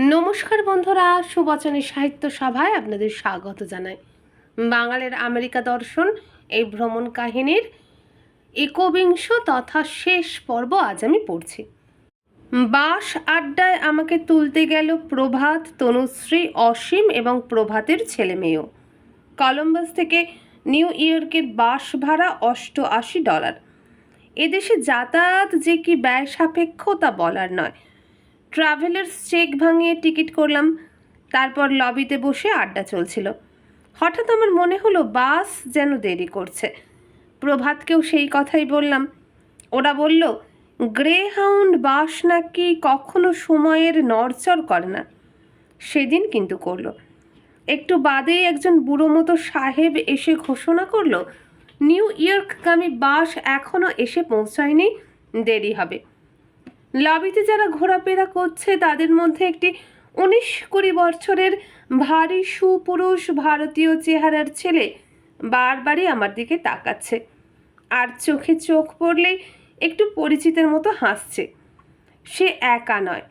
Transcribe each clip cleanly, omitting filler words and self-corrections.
নমস্কার বন্ধুরা, সুবচনের সাহিত্য সভায় আপনাদের স্বাগত জানাই। বাঙালির আমেরিকা দর্শন এই ভ্রমণ কাহিনীর একবিংশ তথা শেষ পর্ব আজ আমি পড়ছি। বাস আড্ডায় আমাকে তুলতে গেল প্রভাত, তনুশ্রী, অসীম এবং প্রভাতের ছেলে মেয়েও। কলম্বাস থেকে নিউ ইয়র্কের বাস ভাড়া $88। এদেশে যাতায়াত যে কি ব্যয় সাপেক্ষ তা বলার নয়। ট্রাভেলার্স চেক ভাঙিয়ে টিকিট করলাম। তারপর লবিতে বসে আড্ডা চলছিল। হঠাৎ আমার মনে হলো বাস যেন দেরি করছে। প্রভাতকেও সেই কথাই বললাম। ওরা বলল গ্রে হাউন্ড বাস নাকি কখনো সময়ের নড়চড় করে না। সেদিন কিন্তু করলো। একটু বাদেই একজন বুড়ো মতো সাহেব এসে ঘোষণা করলো নিউ ইয়র্কগামী বাস এখনও এসে পৌঁছায়নি, দেরি হবে। লবিতে যারা ঘোরাফেরা করছে তাদের মধ্যে একটি 19-20 বছরের ভারী সুপুরুষ ভারতীয় চেহারার ছেলে বারবারই আমার দিকে তাকাচ্ছে, আর চোখে চোখ পড়লেই একটু পরিচিতের মতো হাসছে। সে একা নয়,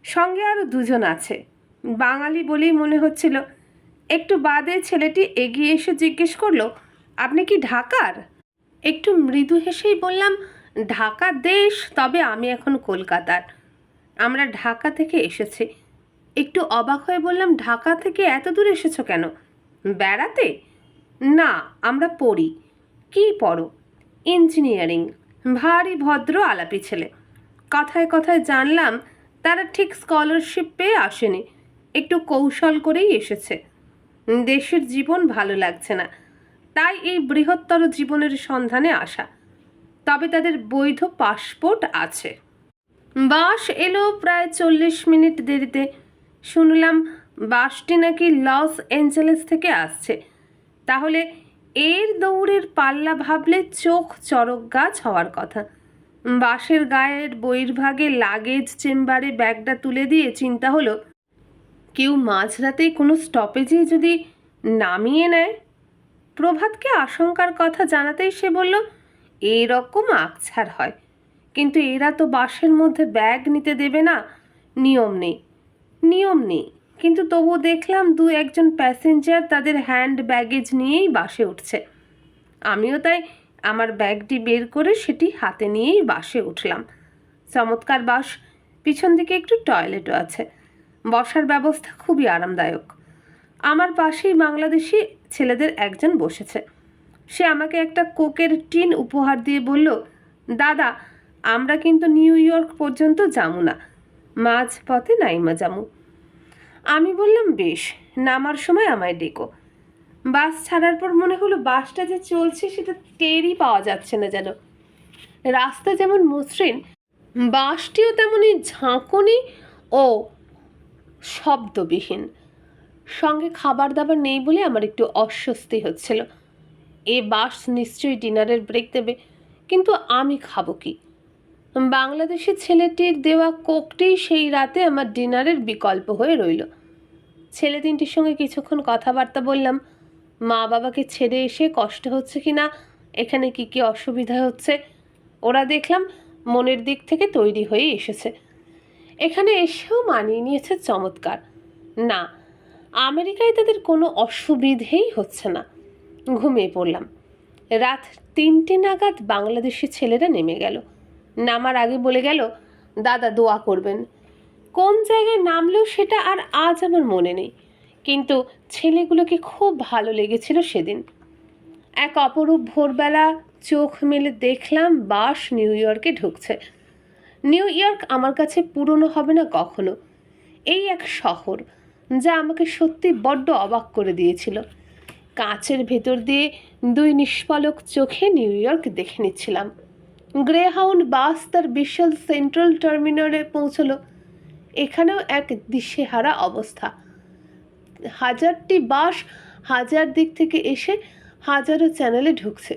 সঙ্গে আরও দুজন আছে, বাঙালি বলেই মনে হচ্ছিল। একটু বাদে ছেলেটি এগিয়ে এসে জিজ্ঞেস করলো, আপনি কি ঢাকার? একটু মৃদু হেসেই বললাম, ঢাকা দেশ, তবে আমি এখন কলকাতার। আমরা ঢাকা থেকে এসেছি। একটু অবাক হয়ে বললাম, ঢাকা থেকে এত দূর এসেছো কেন? বেড়াতে? না, আমরা পড়ি। কি পড়ো? ইঞ্জিনিয়ারিং। ভারী ভদ্র আলাপি ছেলে। কথায় কথায় জানলাম তারা ঠিক স্কলারশিপ পেয়ে আসেনি, একটু কৌশল করেই এসেছে। দেশের জীবন ভালো লাগছে না, তাই এই বৃহত্তর জীবনের সন্ধানে আসা। তবে তাদের বৈধ পাসপোর্ট আছে। বাস এলো প্রায় 40 মিনিট দেরিতে। শুনলাম বাসটি নাকি লস অ্যাঞ্জেলেস থেকে আসছে। তাহলে এর দৌড়ের পাল্লা ভাবলে চোখ চড়ক গাছ হওয়ার কথা। বাসের গায়ের বহির্ভাগে লাগেজ চেম্বারে ব্যাগটা তুলে দিয়ে চিন্তা হলো, কেউ মাঝরাতেই কোনো স্টপেজে যদি নামিয়ে নেয়। প্রভাতকে আশঙ্কার কথা জানাতেই সে বলল, এইরকম আকছার হয়, কিন্তু এরা তো বাসের মধ্যে ব্যাগ নিতে দেবে না, নিয়ম নেই। নিয়ম নেই, কিন্তু তবু দেখলাম 2-1 প্যাসেঞ্জার তাদের হ্যান্ড ব্যাগেজ নিয়েই বাসে উঠছে। আমিও তাই আমার ব্যাগটি বের করে সেটি হাতে নিয়েই বাসে উঠলাম। চমৎকার বাস, পিছন দিকে একটু টয়লেটও আছে। বসার ব্যবস্থা খুবই আরামদায়ক। আমার পাশেই বাংলাদেশি ছেলেদের একজন বসেছে। সে আমাকে একটা কোকের টিন উপহার দিয়ে বলল, দাদা, আমরা কিন্তু নিউ ইয়র্ক পর্যন্ত যামু না, মাঝপথে নাইমা যামু। আমি বললাম বেশ, নামার সময় আমায় ডেকো। বাস ছাড়ার পর মনে হলো বাসটা যে চলছে সেটা টেরই পাওয়া যাচ্ছে না যেন। রাস্তা যেমন মসৃণ, বাসটিও তেমনই ঝাঁকুনি ও শব্দবিহীন। সঙ্গে খাবার দাবার নেই বলে আমার একটু অস্বস্তি হচ্ছিল। এ বাস নিশ্চয়ই ডিনারের ব্রেক দেবে, কিন্তু আমি খাবো কি? বাংলাদেশি ছেলেটির দেওয়া কোকটি সেই রাতে আমার ডিনারের বিকল্প হয়ে রইল। ছেলে তিনটির সঙ্গে কিছুক্ষণ কথাবার্তা বললাম। মা বাবাকে ছেড়ে এসে কষ্ট হচ্ছে কি না, এখানে কি কি অসুবিধা হচ্ছে। ওরা দেখলাম মনের দিক থেকে তৈরি হয়ে এসেছে। এখানে এসেও মানিয়ে নিয়েছে চমৎকার। না, আমেরিকায় তাদের কোনো অসুবিধেই হচ্ছে না। ঘুমিয়ে পড়লাম। রাত 3টে নাগাদ বাংলাদেশি ছেলেরা নেমে গেল। নামার আগে বলে গেল, দাদা দোয়া করবেন। কোন জায়গায় নামলেও সেটা আর আজ আমার মনে নেই, কিন্তু ছেলেগুলোকে খুব ভালো লেগেছিল সেদিন। এক অপরূপ ভোরবেলা চোখ মেলে দেখলাম বাস নিউ ইয়র্কে ঢুকছে। নিউ ইয়র্ক আমার কাছে পুরনো হবে না কখনো। এই এক শহর যা আমাকে সত্যি বড্ড অবাক করে দিয়েছিল। কাঁচের ভেতর দিয়ে 2 নিষ্পলক চোখে নিউ ইয়র্ক দেখে নিচ্ছিলাম। গ্রে হাউন্ড বাস তার বিশাল সেন্ট্রাল টার্মিনালে পৌঁছলো। এখানেও এক দিশেহারা অবস্থা। হাজারটি বাস হাজার দিক থেকে এসে হাজারো চ্যানেলে ঢুকছে।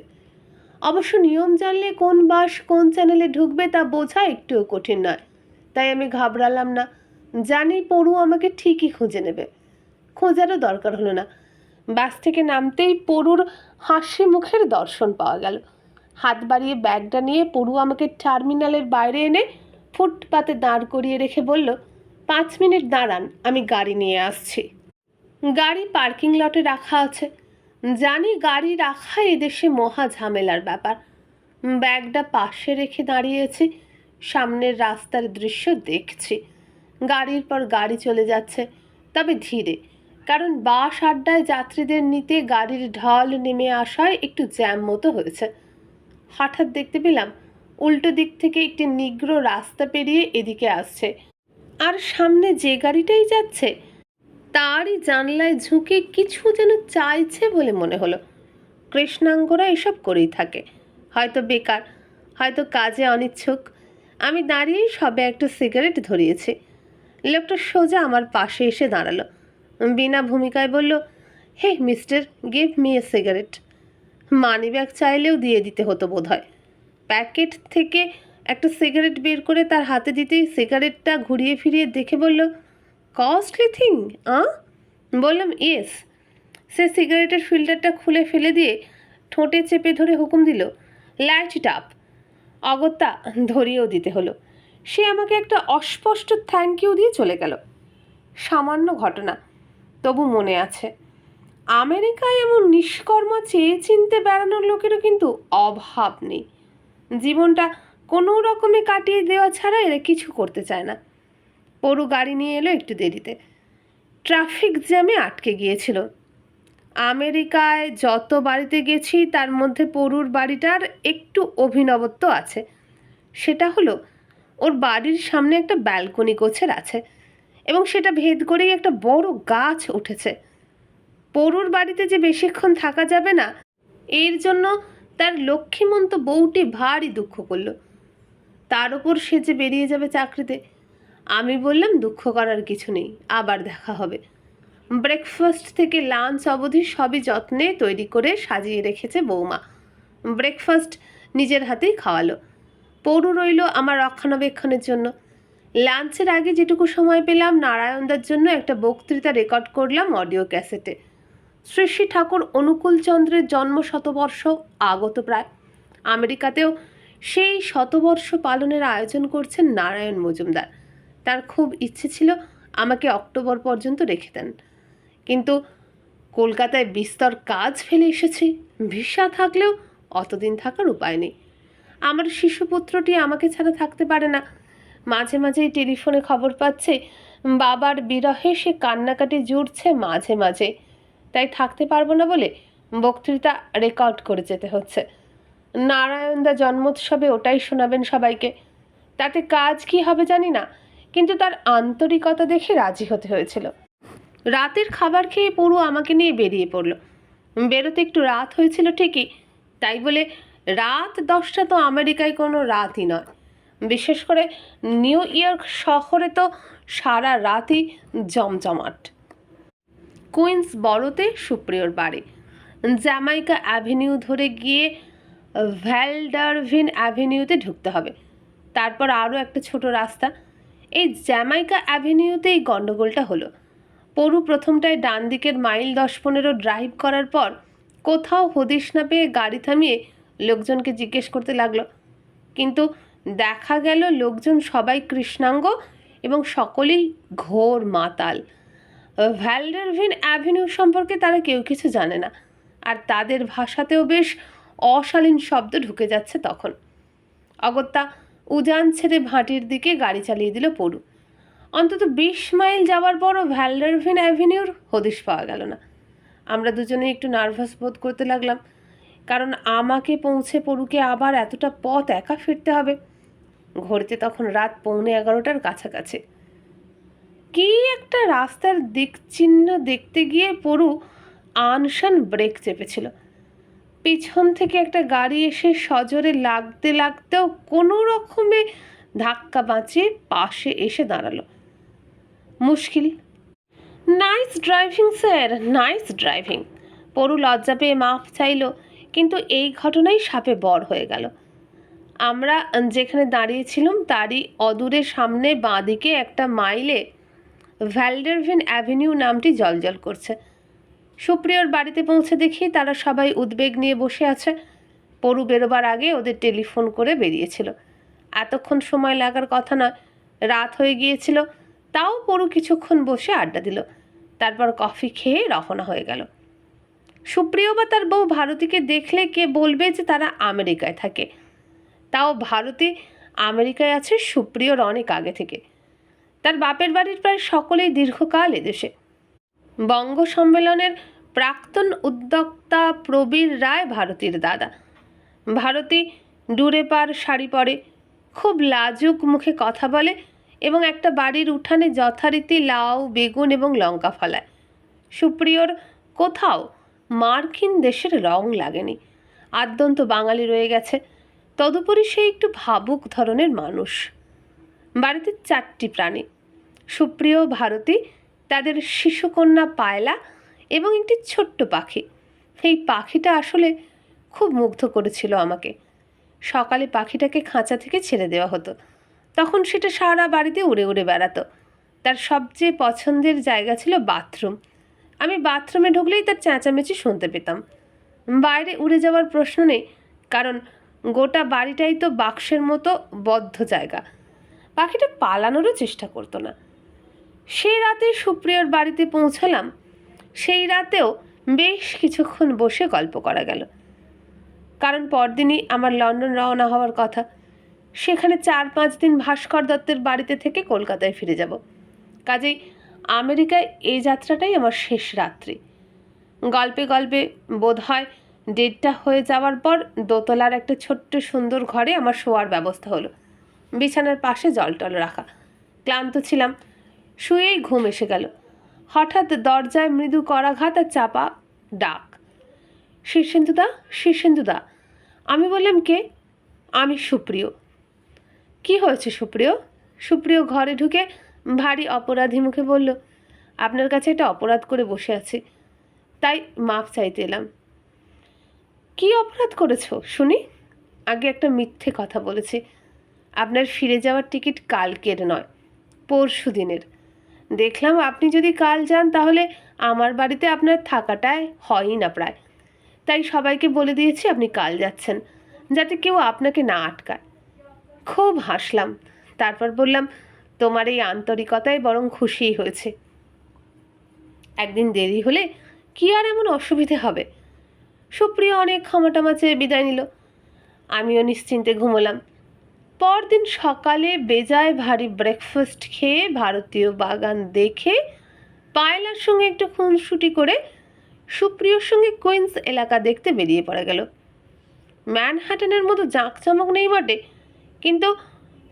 অবশ্য নিয়ম জানলে কোন বাস কোন চ্যানেলে ঢুকবে তা বোঝা একটুও কঠিন নয়। তাই আমি ঘাবড়ালাম না। জানি পড়ু আমাকে ঠিকই খুঁজে নেবে। খোঁজারও দরকার হলো না। বাস থেকে নামতেই পড়ুর হাসি মুখের দর্শন পাওয়া গেল। হাত বাড়িয়ে ব্যাগটা নিয়ে পড়ু আমাকে টার্মিনালের বাইরে এনে ফুটপাতে দাঁড় করিয়ে রেখে বলল, 5 মিনিট দাঁড়ান, আমি গাড়ি নিয়ে আসছি। গাড়ি পার্কিং লটে রাখা আছে। জানি গাড়ি রাখা এদেশে মহা ঝামেলার ব্যাপার। ব্যাগটা পাশে রেখে দাঁড়িয়েছি, সামনের রাস্তার দৃশ্য দেখছি। গাড়ির পর গাড়ি চলে যাচ্ছে, তবে ধীরে, কারণ বাস আড্ডায় যাত্রীদের নিতে গাড়ির ঢল নেমে আসায় একটু জ্যাম মতো হয়েছে। হঠাৎ দেখতে পেলাম উল্টো দিক থেকে একটি নিগ্রো রাস্তা পেরিয়ে এদিকে আসছে, আর সামনে যে গাড়িটাই যাচ্ছে তারই জানলায় ঝুঁকে কিছু যেন চাইছে বলে মনে হলো। কৃষ্ণাঙ্গরা এসব করেই থাকে, হয়তো বেকার, হয়তো কাজে অনিচ্ছুক। আমি দাঁড়িয়েই সবে একটা সিগারেট ধরিয়েছি। লোকটা সোজা আমার পাশে এসে দাঁড়ালো, বিনা ভূমিকায় বলল, hey mister, give me a cigarette. Money bag চাইলেও দিয়ে দিতে হতো বোধহয়। প্যাকেট থেকে একটা সিগারেট বের করে তার হাতে দিতেই সিগারেটটা ঘুরিয়ে ফিরিয়ে দেখে বলল, কস্টলি থিং বললাম, ইয়েস। সে সিগারেটের ফিল্টারটা খুলে ফেলে দিয়ে ঠোঁটে চেপে ধরে হুকুম দিল, লাইট ইট আপ। অগত্যা ধরিয়েও দিতে হলো। সে আমাকে একটা অস্পষ্ট থ্যাংক ইউ দিয়ে চলে গেল। সামান্য ঘটনা, তবু মনে আছে। আমেরিকায় এমন নিষ্কর্মা চেয়ে চিনতে বেড়ানোর লোকেরও কিন্তু অভাব নেই। জীবনটা কোনো রকমে কাটিয়ে দেওয়া ছাড়া এরা কিছু করতে চায় না। পরু গাড়ি নিয়ে এলো একটু দেরিতে। ট্রাফিক জ্যামে আটকে গিয়েছিল। আমেরিকায় যত বাড়িতে গেছি তার মধ্যে পরুর বাড়িটার একটু অভিনবত্ব আছে। সেটা হলো, ওর বাড়ির সামনে একটা ব্যালকনি গোছের আছে, এবং সেটা ভেদ করেই একটা বড় গাছ উঠেছে। পরুর বাড়িতে যে বেশিক্ষণ থাকা যাবে না, এর জন্য তার লক্ষ্মীমন্ত বউটি ভারী দুঃখ করল। তার উপর সে যে বেরিয়ে যাবে চাকরিতে। আমি বললাম, দুঃখ করার কিছু নেই, আবার দেখা হবে। ব্রেকফাস্ট থেকে লাঞ্চ অবধি সবই যত্নে তৈরি করে সাজিয়ে রেখেছে বৌমা। ব্রেকফাস্ট নিজের হাতেই খাওয়ালো। পরু রইল আমার রক্ষণাবেক্ষণের জন্য। লাঞ্চের আগে যেটুকু সময় পেলাম, নারায়ণদার জন্য একটা বক্তৃতা রেকর্ড করলাম অডিও ক্যাসেটে। শ্রী শ্রী ঠাকুর অনুকূলচন্দ্রের জন্ম শতবর্ষ আগত প্রায়। আমেরিকাতেও সেই শতবর্ষ পালনের আয়োজন করছেন নারায়ণ মজুমদার। তার খুব ইচ্ছে ছিল আমাকে অক্টোবর পর্যন্ত রেখে দেন, কিন্তু কলকাতায় বিস্তর কাজ ফেলে এসেছি। ভিসা থাকলেও অতদিন থাকার উপায় নেই। আমার শিশুপুত্রটি আমাকে ছাড়া থাকতে পারে না। মাঝে মাঝেই টেলিফোনে খবর পাচ্ছে বাবার বিরহে সে কান্নাকাটি জুড়ছে মাঝে মাঝে। তাই থাকতে পারবো না বলে বক্তৃতা রেকর্ড করে যেতে হচ্ছে। নারায়ণদা জন্মোৎসবে ওটাই শোনাবেন সবাইকে। তাতে কাজ কি হবে জানি না, কিন্তু তার আন্তরিকতা দেখে রাজি হতে হয়েছিল। রাতের খাবার খেয়ে পড়ু আমাকে নিয়ে বেরিয়ে পড়ল। বেরোতে একটু রাত হয়েছিল ঠিকই, তাই বলে রাত 10টা তো আমেরিকায় কোনো রাতই নয়। বিশেষ করে নিউ ইয়র্ক শহরে তো সারা রাতই জমজমাট। কুইন্স বড়োতে সুপ্রিয়র বাড়ি। জ্যামাইকা অ্যাভিনিউ ধরে গিয়ে ভ্যালডারভিন অ্যাভিনিউতে ঢুকতে হবে। তারপর আরও একটা ছোট রাস্তা। এই জ্যামাইকা অ্যাভিনিউতেই গণ্ডগোলটা হলো। পরু প্রথমটায় ডান দিকের মাইল 10-15 ড্রাইভ করার পর কোথাও হদিশ না পেয়ে গাড়ি থামিয়ে লোকজনকে জিজ্ঞেস করতে লাগলো, কিন্তু দেখা গেল লোকজন সবাই কৃষ্ণাঙ্গ এবং সকলেই ঘোর মাতাল। ভ্যালডারভিন অ্যাভিনিউ সম্পর্কে তারা কেউ কিছু জানে না, আর তাদের ভাষাতেও বেশ অশালীন শব্দ ঢুকে যাচ্ছে তখন। অগত্যা উজান ছেড়ে ভাটির দিকে গাড়ি চালিয়ে দিল পরু। অন্তত 20 মাইল যাওয়ার পরও ভ্যালডারভিন অ্যাভিনিউর হদিশ পাওয়া গেল না। আমরা দুজনে একটু নার্ভাস বোধ করতে লাগলাম, কারণ আমাকে পৌঁছে পরুকে আবার এতটা পথ একা ফিরতে হবে। ঘড়িতে তখন রাত 11:45-টার কাছাকাছি। কি একটা রাস্তার দিক চিহ্ন দেখতে গিয়ে পরু আনশান ব্রেক চেপেছিল। পিছন থেকে একটা গাড়ি এসে সজোরে লাগতে লাগতেও কোনো রকমে ধাক্কা বাঁচিয়ে পাশে এসে দাঁড়ালো। মুশকিল। Nice driving sir, nice driving. Paru লজ্জা পেয়ে মাফ চাইল, কিন্তু এই ঘটনাই শাপে বর হয়ে গেল। আমরা যেখানে দাঁড়িয়েছিলাম তারই অদূরে সামনে বাঁদিকে একটা মাইলে ভ্যালডারভিন অ্যাভিনিউ নামটি জ্বলজ্বল করছে। সুপ্রিয়র বাড়িতে পৌঁছে দেখি তারা সবাই উদ্বেগ নিয়ে বসে আছে। পরু বেরোবার আগে ওদের টেলিফোন করে বেরিয়েছিল। এতক্ষণ সময় লাগার কথা নয়, রাত হয়ে গিয়েছিল। তাও পরু কিছুক্ষণ বসে আড্ডা দিল, তারপর কফি খেয়ে রওনা হয়ে গেল। সুপ্রিয় বা তার বউ ভারতীকে দেখলে কে বলবে যে তারা আমেরিকায় থাকে? তাও ভারতী আমেরিকায় আছে সুপ্রিয়র অনেক আগে থেকে। তার বাপের বাড়ির প্রায় সকলেই দীর্ঘকাল এদেশে। বঙ্গ সম্মেলনের প্রাক্তন উদ্যোক্তা প্রবীর রায় ভারতীর দাদা। ভারতী ডুরে পার শাড়ি পরে, খুব লাজুক মুখে কথা বলে এবং একটা বাড়ির উঠানে যথারীতি লাউ, বেগুন এবং লঙ্কা ফলায়। সুপ্রিয়র কোথাও মার্কিন দেশের রং লাগেনি, আদ্যন্ত বাঙালি রয়ে গেছে। তদুপরি সে একটু ভাবুক ধরনের মানুষ। বাড়িতে 4টি প্রাণী, সুপ্রিয়, ভারতী, তাদের শিশুকন্যা পায়লা এবং একটি ছোট্ট পাখি। এই পাখিটা আসলে খুব মুগ্ধ করেছিল আমাকে। সকালে পাখিটাকে খাঁচা থেকে ছেড়ে দেওয়া হতো, তখন সেটা সারা বাড়িতে উড়ে উড়ে বেড়াতো। তার সবচেয়ে পছন্দের জায়গা ছিল বাথরুম। আমি বাথরুমে ঢুকলেই তার চেঁচামেচি শুনতে পেতাম। বাইরে উড়ে যাওয়ার প্রশ্ন নেই, কারণ গোটা বাড়িটাই তো বাক্সের মতো বদ্ধ জায়গা। পাখিটা পালানোরও চেষ্টা করতো না। সেই রাতে সুপ্রিয়র বাড়িতে পৌঁছলাম। সেই রাতেও বেশ কিছুক্ষণ বসে গল্প করা গেল, কারণ পরদিনই আমার লন্ডন রওনা হওয়ার কথা। সেখানে 4-5 দিন ভাস্কর দত্তের বাড়িতে থেকে কলকাতায় ফিরে যাব। কাজেই আমেরিকায় এই যাত্রাটাই আমার শেষ রাত্রি। গল্পে গল্পে বোধ হয় 1:30 হয়ে যাওয়ার পর দোতলার একটা ছোট্ট সুন্দর ঘরে আমার শোয়ার ব্যবস্থা হলো। বিছানার পাশে জল টল রাখা। ক্লান্ত ছিলাম, শুয়েই ঘুম এসে গেল। হঠাৎ দরজায় মৃদু করাঘাত আর চাপা ডাক, শীর্ষেন্দুদা, শীর্ষেন্দুদা। আমি বললাম, কে? আমি সুপ্রিয়। কি হয়েছে সুপ্রিয়? সুপ্রিয় ঘরে ঢুকে ভারী অপরাধী মুখে বলল, আপনার কাছে একটা অপরাধ করে বসে আছি, তাই মাপ চাইতে এলাম। কি অপরাধ করেছো শুনি? আগে একটা মিথ্যে কথা বলেছি। আপনার ফিরে যাওয়ার টিকিট কালকের নয়, পরশু দিনের। দেখলাম আপনি যদি কাল যান তাহলে আমার বাড়িতে আপনার থাকাটাই হয়ই না প্রায়। তাই সবাইকে বলে দিয়েছি আপনি কাল যাচ্ছেন, যাতে কেউ আপনাকে না আটকায়। খুব হাসলাম। তারপর বললাম, তোমার এই আন্তরিকতায় বরং খুশিই হয়েছে। একদিন দেরি হলে কি আর এমন অসুবিধে হবে? সুপ্রিয় অনেক ক্ষমাটামা চেয়ে বিদায় নিল। আমিও নিশ্চিন্তে ঘুমোলাম। পরদিন সকালে বেজায় ভারী ব্রেকফাস্ট খেয়ে, ভারতীয় বাগান দেখে, পায়লার সঙ্গে একটু খুনসুটি করে সুপ্রিয়র সঙ্গে কুইন্স এলাকা দেখতে বেরিয়ে পড়া গেল। ম্যানহাটনের মতো জাঁকজমক নেই বটে, কিন্তু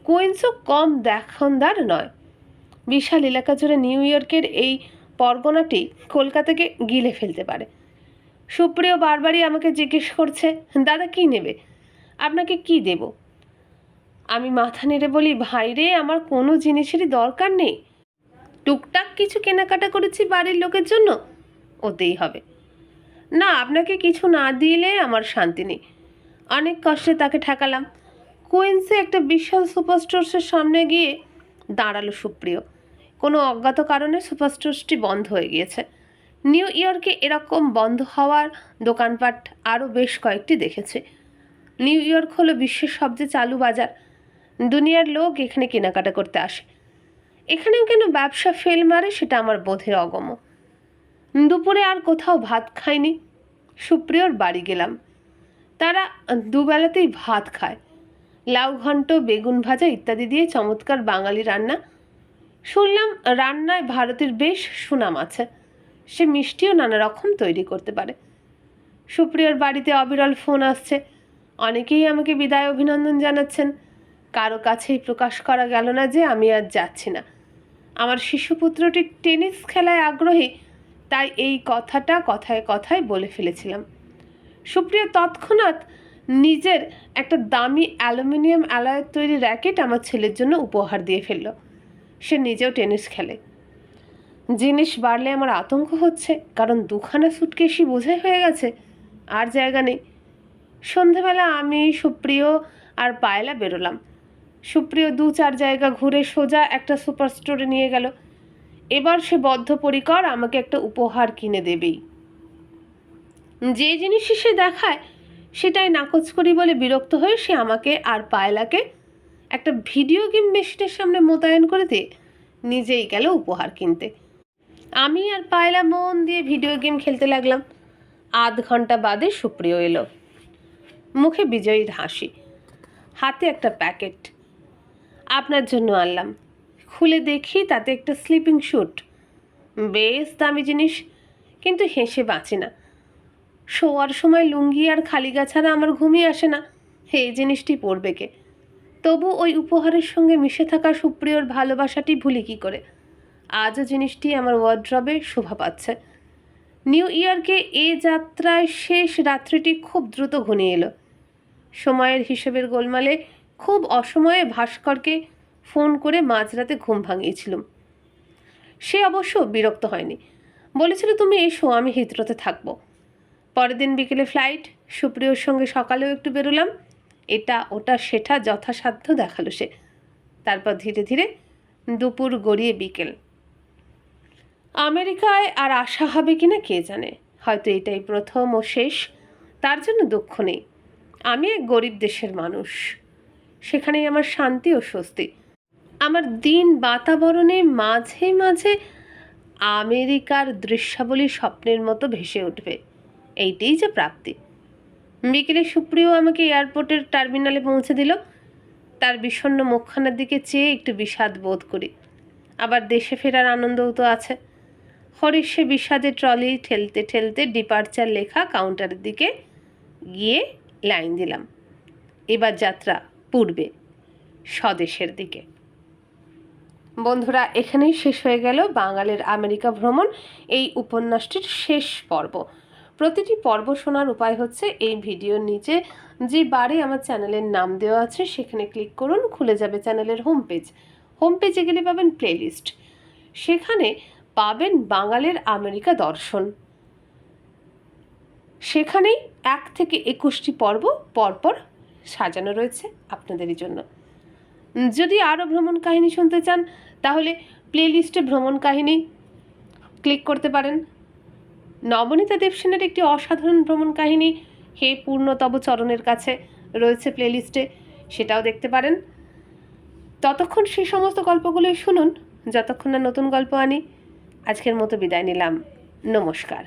কুইন্সও কম দেখনদার নয়। বিশাল এলাকা জুড়ে নিউ ইয়র্কের এই পরগনাটি কলকাতাকে গিলে ফেলতে পারে। সুপ্রিয় বারবারই আমাকে জিজ্ঞেস করছে, দাদা কি নেবে, আপনাকে কি দেব? আমি মাথা নেড়ে বলি, ভাইরে, আমার কোনো জিনিসেরই দরকার নেই। টুকটাক কিছু কেনাকাটা করেছি বাড়ির লোকের জন্য, ওতেই হবে। না, আপনাকে কিছু না দিলে আমার শান্তি নেই। অনেক কষ্টে তাকে ঠেকালাম। কুইন্সে একটা বিশাল সুপারস্টোর্সের সামনে গিয়ে দাঁড়ালো সুপ্রিয়। কোনো অজ্ঞাত কারণে সুপারস্টোর্সটি বন্ধ হয়ে গিয়েছে। নিউ ইয়র্কে এরকম বন্ধ হওয়ার দোকানপাট আরও বেশ কয়েকটি দেখেছে। নিউ ইয়র্ক হলো বিশ্বের সবচেয়ে চালু বাজার। দুনিয়ার লোক এখানে কেনাকাটা করতে আসে। এখানেও কেন ব্যবসা ফেল মারে সেটা আমার বোধের অগম্য। দুপুরে আর কোথাও ভাত খাইনি। সুপ্রিয়র বাড়ি গেলাম। তারা দুবেলাতেই ভাত খায়। লাউ ঘন্ট, বেগুন ভাজা ইত্যাদি দিয়ে চমৎকার বাঙালি রান্না। শুনলাম রান্নায় ভারতের বেশ সুনাম আছে। সে মিষ্টিও নানা রকম তৈরি করতে পারে। সুপ্রিয়র বাড়িতে অবিরল ফোন আসছে। অনেকেই আমাকে বিদায় অভিনন্দন জানাচ্ছেন। কারো কাছেই প্রকাশ করা গেল না যে আমি আর যাচ্ছি না। আমার শিশুপুত্রটি টেনিস খেলায় আগ্রহী, তাই এই কথাটা কথায় কথায় বলে ফেলেছিলাম। সুপ্রিয় তৎক্ষণাৎ নিজের একটা দামি অ্যালুমিনিয়াম অ্যালয়ের তৈরি র্যাকেট আমার ছেলের জন্য উপহার দিয়ে ফেলল। সে নিজেও টেনিস খেলে। জিনিস বাড়লে আমার আতঙ্ক হচ্ছে, কারণ 2খানা সুটকেসই বোঝাই হয়ে গেছে, আর জায়গা নেই। সন্ধেবেলা আমি, সুপ্রিয় আর পায়লা বেরোলাম। সুপ্রিয় 2-4 জায়গা ঘুরে সোজা একটা সুপার স্টোরে নিয়ে গেল। এবার সে বদ্ধপরিকর আমাকে একটা উপহার কিনে দেবেই। যে জিনিসই সে দেখায় সেটাই নাকচ করি বলে বিরক্ত হয়ে সে আমাকে আর পায়লাকে একটা ভিডিও গেম মেশিনের সামনে মোতায়েন করে দিয়ে নিজেই গেল উপহার কিনতে। আমি আর পায়লা মন দিয়ে ভিডিও গেম খেলতে লাগলাম। আধ ঘন্টা বাদে সুপ্রিয় এলো, মুখে বিজয়ীর হাসি, হাতে একটা প্যাকেট। আপনার জন্য আনলাম। খুলে দেখি তাতে একটা স্লিপিং স্যুট, বেশ দামি জিনিস, কিন্তু হেসে বাঁচি না। শোয়ার সময় লুঙ্গি আর খালি গা ছাড়া আমার ঘুমই আসে না। এই জিনিসটি পরবে কে? তবু ওই উপহারের সঙ্গে মিশে থাকা সুপ্রিয়র ভালোবাসাটি ভুলি কী করে? আজও জিনিসটি আমার ওয়ার্ড্রবে শোভা পাচ্ছে। নিউ ইয়র্কে এ যাত্রায় শেষ রাত্রিটি খুব দ্রুত ঘনিয়ে এলো। সময়ের হিসেবের গোলমালে খুব অসময়ে ভাস্করকে ফোন করে মাঝরাতে ঘুম ভাঙিয়েছিলাম। সে অবশ্য বিরক্ত হয়নি, বলেছিল তুমি এসো, আমি হিথ্রোতে থাকবো। পরের দিন বিকেলে ফ্লাইট। সুপ্রিয়র সঙ্গে সকালেও একটু বেরোলাম। এটা ওটা সেটা যথাসাধ্য দেখালো সে। তারপর ধীরে ধীরে দুপুর গড়িয়ে বিকেল। আমেরিকায় আর আসা হবে কিনা কে জানে, হয়তো এটাই প্রথম ও শেষ। তার জন্য দুঃখ নেই। আমি এক গরিব দেশের মানুষ, সেখানেই আমার শান্তি ও স্বস্তি। আমার দিন বাতাবরণে মাঝে মাঝে আমেরিকার দৃশ্যাবলী স্বপ্নের মতো ভেসে উঠবে, এইটাই যে প্রাপ্তি। বিকেলে সুপ্রিয় আমাকে এয়ারপোর্টের টার্মিনালে পৌঁছে দিল। তার বিষণ্ণ মুখখানার দিকে চেয়ে একটু বিষাদ বোধ করি, আবার দেশে ফেরার আনন্দও তো আছে। হরিশ সে বিষাদে ট্রলি ঠেলতে ঠেলতে ডিপার্চার লেখা কাউন্টারের দিকে গিয়ে লাইন দিলাম। এবার যাত্রা পূর্বে, স্বদেশের দিকে। বন্ধুরা, এখানেই শেষ হয়ে গেল বাঙালির আমেরিকা ভ্রমণ, এই উপন্যাসটির শেষ পর্ব। প্রতিটি পর্ব শোনার উপায় হচ্ছে এই ভিডিওর নিচে যে বারে আমার চ্যানেলের নাম দেওয়া আছে সেখানে ক্লিক করুন, খুলে যাবে চ্যানেলের হোম পেজ। হোম পেজে গেলে পাবেন প্লেলিস্ট, সেখানে পাবেন বাঙালির আমেরিকা দর্শন। সেখানেই 1 থেকে 21টি পর্ব পরপর সাজানো রয়েছে আপনাদেরই জন্য। যদি আরও ভ্রমণ কাহিনী শুনতে চান তাহলে প্লেলিস্টে ভ্রমণ কাহিনী ক্লিক করতে পারেন। নবনীতা দেবসেনের একটি অসাধারণ ভ্রমণ কাহিনী হে পূর্ণতব চরণের কাছে রয়েছে প্লেলিস্টে, সেটাও দেখতে পারেন। ততক্ষণ সেই সমস্ত গল্পগুলোই শুনুন যতক্ষণ না নতুন গল্প আনি। আজকের মতো বিদায় নিলাম, নমস্কার।